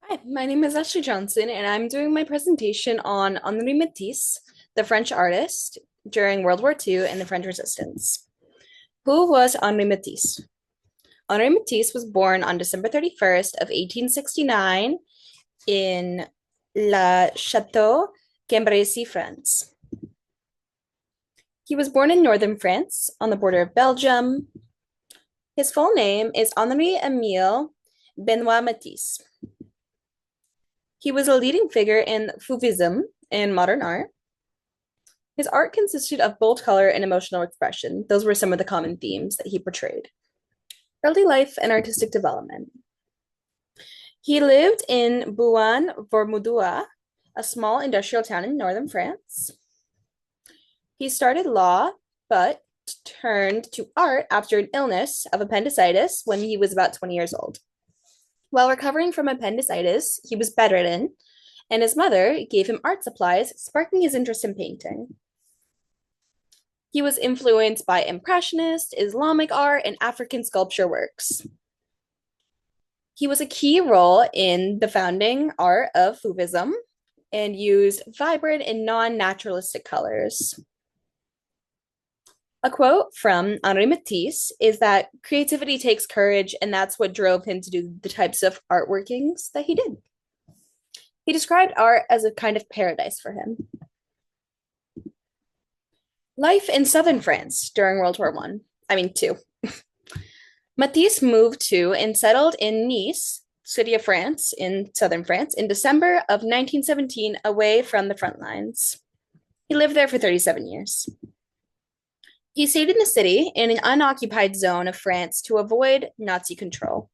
Hi, my name is Ashlee Johnson, and I'm doing my presentation on Henri Matisse, the French artist during World War II and the French Resistance. Who was Henri Matisse? Henri Matisse was born on December 31st of 1869 in La Château, Cambrésis, France. He was born in northern France on the border of Belgium. His full name is Henri Émile Benoit Matisse. He was a leading figure in Fauvism and modern art. His art consisted of bold color and emotional expression. Those were some of the common themes that he portrayed. Early life and artistic development. He lived in Bouan-Vormoudoua, a small industrial town in northern France. He started law, but turned to art after an illness of appendicitis when he was about 20 years old. While recovering from appendicitis, he was bedridden, and his mother gave him art supplies, sparking his interest in painting. He was influenced by Impressionist, Islamic art, and African sculpture works. He was a key role in the founding art of Fauvism and used vibrant and non-naturalistic colors. A quote from Henri Matisse is that creativity takes courage, and that's what drove him to do the types of art workings that he did. He described art as a kind of paradise for him. Life in southern France during World War One. Two. Matisse moved to and settled in Nice, city of France in southern France, in December of 1917, away from the front lines. He lived there for 37 years. He stayed in the city in an unoccupied zone of France to avoid Nazi control.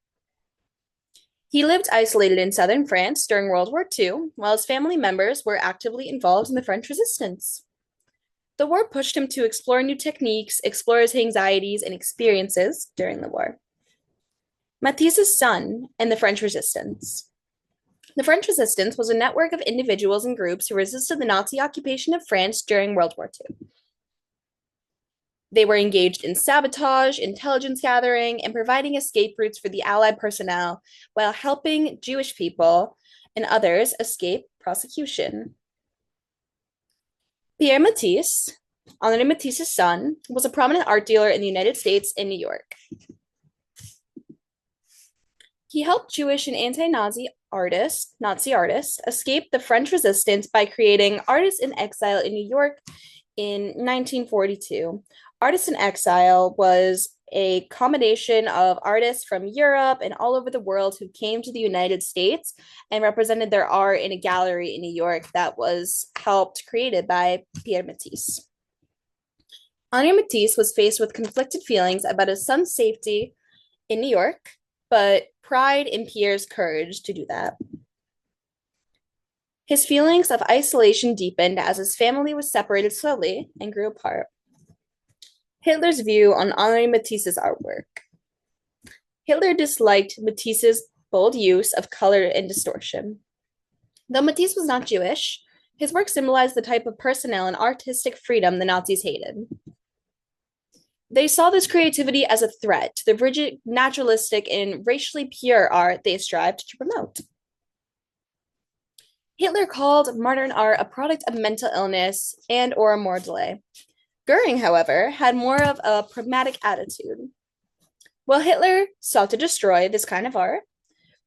He lived isolated in southern France during World War II, while his family members were actively involved in the French resistance. The war pushed him to explore new techniques, explore his anxieties and experiences during the war. Matisse's son and the French resistance. The French resistance was a network of individuals and groups who resisted the Nazi occupation of France during World War II. They were engaged in sabotage, intelligence gathering, and providing escape routes for the Allied personnel while helping Jewish people and others escape prosecution. Pierre Matisse, Henri Matisse's son, was a prominent art dealer in the United States and New York. He helped Jewish and anti-Nazi Nazi artists, escape the French resistance by creating Artists in Exile in New York in 1942. Artists in Exile was a combination of artists from Europe and all over the world who came to the United States and represented their art in a gallery in New York that was created by Pierre Matisse. Henri Matisse was faced with conflicted feelings about his son's safety in New York, but pride in Pierre's courage to do that. His feelings of isolation deepened as his family was separated slowly and grew apart. Hitler's view on Henri Matisse's artwork. Hitler disliked Matisse's bold use of color and distortion. Though Matisse was not Jewish, his work symbolized the type of personnel and artistic freedom the Nazis hated. They saw this creativity as a threat to the rigid, naturalistic, and racially pure art they strived to promote. Hitler called modern art a product of mental illness and or a mordley. Goering, however, had more of a pragmatic attitude. While Hitler sought to destroy this kind of art,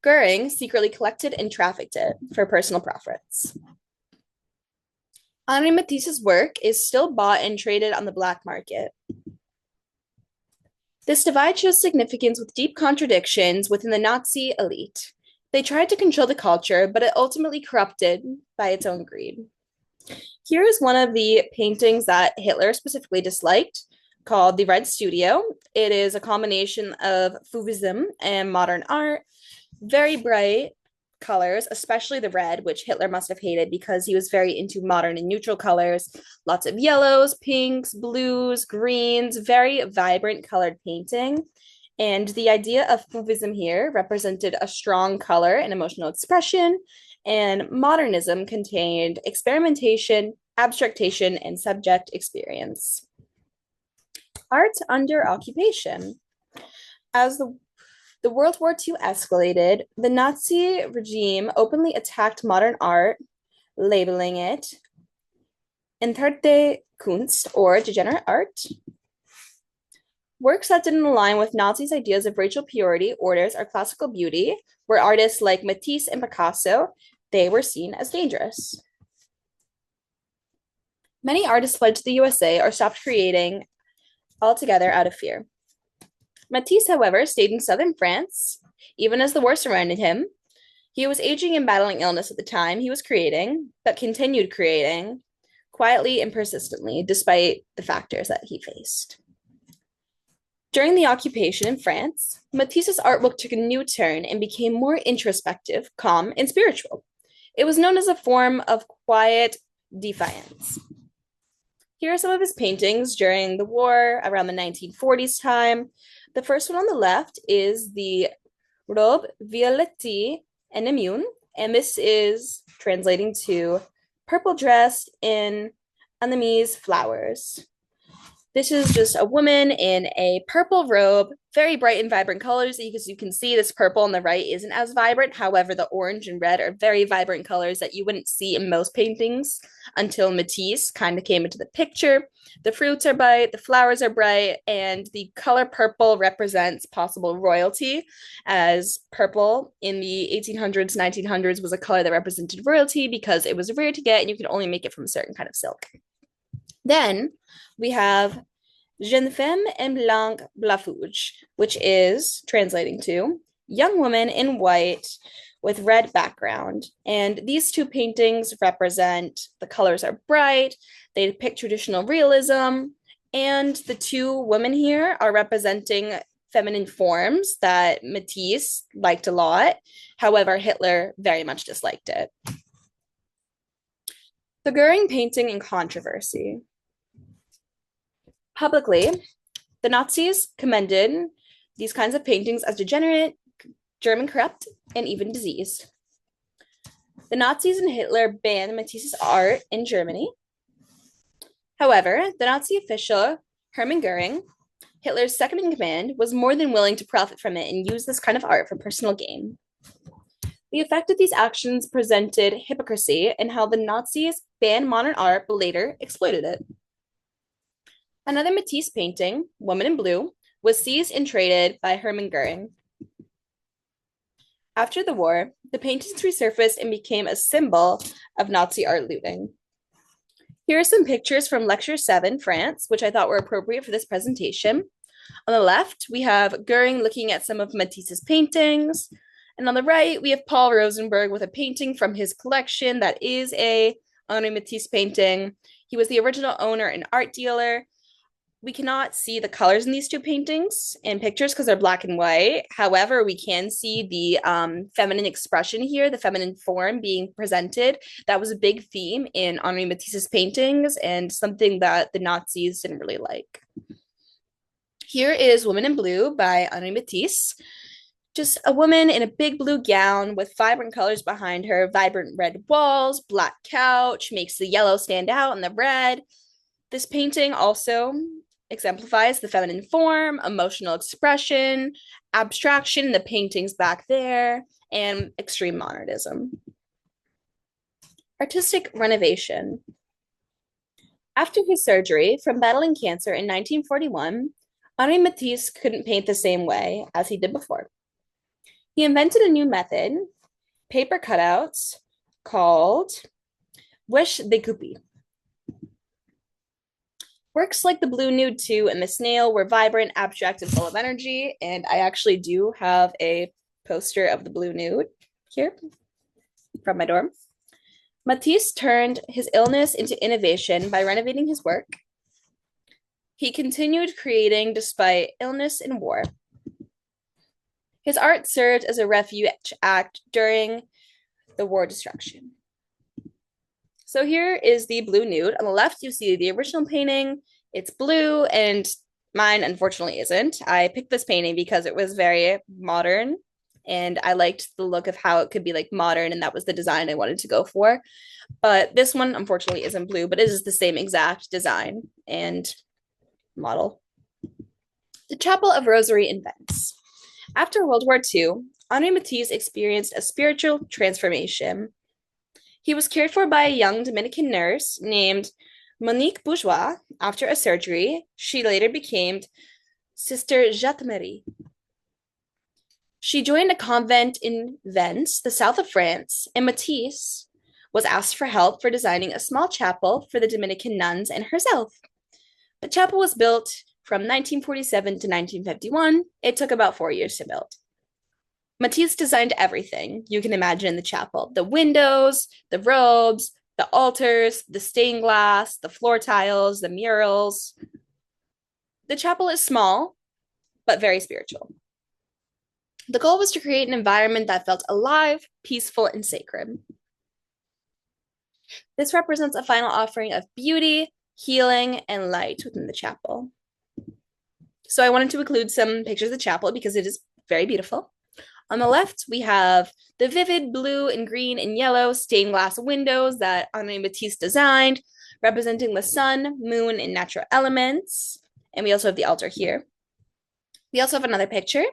Goering secretly collected and trafficked it for personal profits. Henri Matisse's work is still bought and traded on the black market. This divide shows significance with deep contradictions within the Nazi elite. They tried to control the culture, but it ultimately corrupted by its own greed. Here is one of the paintings that Hitler specifically disliked, called the Red Studio. It is a combination of Fauvism and modern art, very bright colors, especially the red, which Hitler must have hated because he was very into modern and neutral colors. Lots of yellows, pinks, blues, greens, very vibrant colored painting. And the idea of Fauvism here represented a strong color and emotional expression, and modernism contained experimentation, abstraction, and subject experience. Art under occupation. As the The World War II escalated. The Nazi regime openly attacked modern art, labeling it Entharte Kunst, or degenerate art. Works that didn't align with Nazis' ideas of racial purity, orders, or classical beauty were artists like Matisse and Picasso. They were seen as dangerous. Many artists fled to the USA or stopped creating altogether out of fear. Matisse, however, stayed in southern France, even as the war surrounded him. He was aging and battling illness at the time he was creating, but continued creating quietly and persistently, despite the factors that he faced. During the occupation in France, Matisse's artwork took a new turn and became more introspective, calm, and spiritual. It was known as a form of quiet defiance. Here are some of his paintings during the war, around the 1940s time. The first one on the left is the Robe Violette and Immune, and this is translating to purple dress in Annemi's flowers. This is just a woman in a purple robe, very bright and vibrant colors. As you can see, this purple on the right isn't as vibrant. However, the orange and red are very vibrant colors that you wouldn't see in most paintings until Matisse kind of came into the picture. The fruits are bright, the flowers are bright, and the color purple represents possible royalty, as purple in the 1800s, 1900s was a color that represented royalty because it was rare to get and you could only make it from a certain kind of silk. Then we have Jeune femme en blanc blafouge, which is translating to young woman in white with red background. And these two paintings represent the colors are bright, they depict traditional realism, and the two women here are representing feminine forms that Matisse liked a lot. However, Hitler very much disliked it. The Goering painting and controversy. Publicly, the Nazis commended these kinds of paintings as degenerate, German corrupt, and even diseased. The Nazis and Hitler banned Matisse's art in Germany. However, the Nazi official Hermann Goering, Hitler's second in command, was more than willing to profit from it and use this kind of art for personal gain. The effect of these actions presented hypocrisy in how the Nazis banned modern art but later exploited it. Another Matisse painting, Woman in Blue, was seized and traded by Hermann Goering. After the war, the paintings resurfaced and became a symbol of Nazi art looting. Here are some pictures from Lecture 7, France, which I thought were appropriate for this presentation. On the left, we have Goering looking at some of Matisse's paintings. And on the right, we have Paul Rosenberg with a painting from his collection that is a Henri Matisse painting. He was the original owner and art dealer. We cannot see the colors in these two paintings in pictures because they're black and white. However, we can see the feminine expression here, the feminine form being presented. That was a big theme in Henri Matisse's paintings and something that the Nazis didn't really like. Here is Woman in Blue by Henri Matisse. Just a woman in a big blue gown with vibrant colors behind her, vibrant red walls, black couch, makes the yellow stand out and the red. This painting also exemplifies the feminine form, emotional expression, abstraction in the paintings back there, and extreme modernism. Artistic renovation. After his surgery from battling cancer in 1941, Henri Matisse couldn't paint the same way as he did before. He invented a new method, paper cutouts, called Wish découpé. Works like the Blue Nude 2 and the Snail were vibrant, abstract, and full of energy, and I actually do have a poster of the Blue Nude here from my dorm. Matisse turned his illness into innovation by renovating his work. He continued creating despite illness and war. His art served as a refuge act during the war destruction. So here is the Blue Nude. On the left, you see the original painting. It's blue, and mine, unfortunately, isn't. I picked this painting because it was very modern, and I liked the look of how it could be like modern, and that was the design I wanted to go for. But this one, unfortunately, isn't blue, but it is the same exact design and model. The Chapel of Rosary in Venice. After World War II, Henri Matisse experienced a spiritual transformation. He was cared for by a young Dominican nurse named Monique Bourgeois after a surgery. She later became Sister Jacques-Marie. She joined a convent in Vence, the south of France, and Matisse was asked for help for designing a small chapel for the Dominican nuns and herself. The chapel was built from 1947 to 1951. It took about 4 years to build. Matisse designed everything you can imagine in the chapel: the windows, the robes, the altars, the stained glass, the floor tiles, the murals. The chapel is small, but very spiritual. The goal was to create an environment that felt alive, peaceful, and sacred. This represents a final offering of beauty, healing, and light within the chapel. So I wanted to include some pictures of the chapel because it is very beautiful. On the left, we have the vivid blue and green and yellow stained glass windows that Henri Matisse designed, representing the sun, moon, and natural elements. And we also have the altar here. We also have another picture.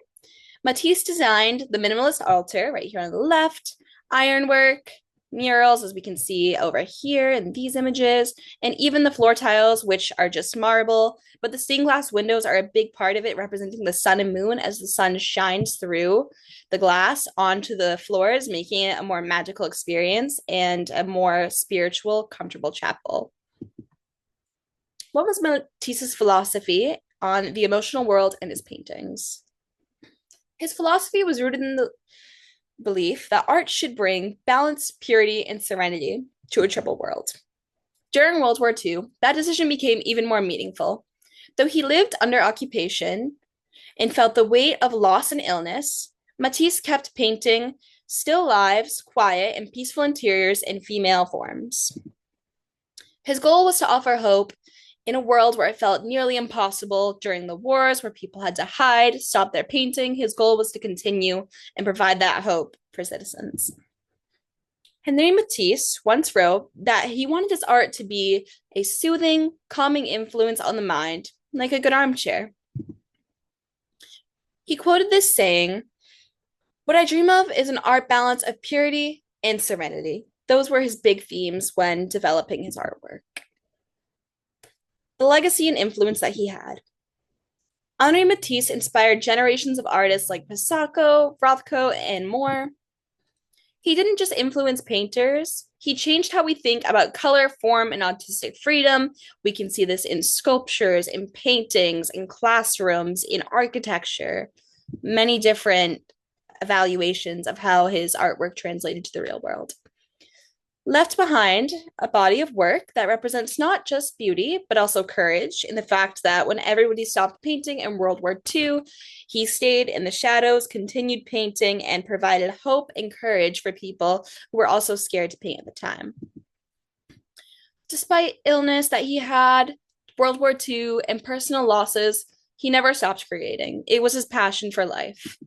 Matisse designed the minimalist altar right here on the left, ironwork, murals, as we can see over here in these images, and even the floor tiles, which are just marble. But the stained glass windows are a big part of it, representing the sun and moon as the sun shines through the glass onto the floors, making it a more magical experience and a more spiritual, comfortable chapel. What was Matisse's philosophy on the emotional world and his paintings? His philosophy was rooted in the belief that art should bring balance, purity, and serenity to a troubled world. During World War II, that decision became even more meaningful. Though he lived under occupation and felt the weight of loss and illness, Matisse kept painting still lives, quiet, and peaceful interiors in female forms. His goal was to offer hope in a world where it felt nearly impossible during the wars, where people had to hide, stop their painting. His goal was to continue and provide that hope for citizens. Henri Matisse once wrote that he wanted his art to be a soothing, calming influence on the mind, like a good armchair. He quoted this saying, "What I dream of is an art balance of purity and serenity." Those were his big themes when developing his artwork. The legacy and influence that he had. Henri Matisse inspired generations of artists like Picasso, Rothko, and more. He didn't just influence painters, he changed how we think about color, form, and artistic freedom. We can see this in sculptures, in paintings, in classrooms, in architecture, many different evaluations of how his artwork translated to the real world. Left behind a body of work that represents not just beauty, but also courage, in the fact that when everybody stopped painting in World War II, he stayed in the shadows, continued painting, and provided hope and courage for people who were also scared to paint at the time. Despite illness that he had, World War II, and personal losses, he never stopped creating. It was his passion for life.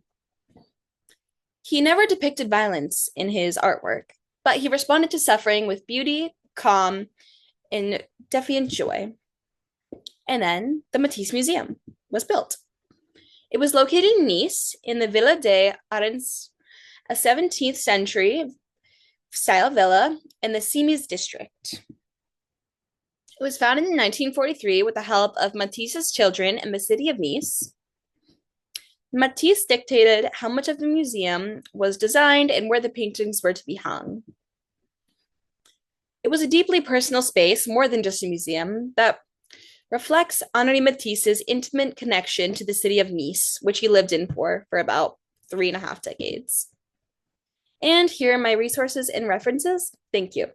He never depicted violence in his artwork, but he responded to suffering with beauty, calm, and defiant joy. And then the Matisse Museum was built. It was located in Nice in the Villa des Arènes, a 17th century style villa in the Simies district. It was founded in 1943 with the help of Matisse's children in the city of Nice. Matisse dictated how much of the museum was designed and where the paintings were to be hung. It was a deeply personal space, more than just a museum, that reflects Henri Matisse's intimate connection to the city of Nice, which he lived in for about 3.5 decades. And here are my resources and references. Thank you.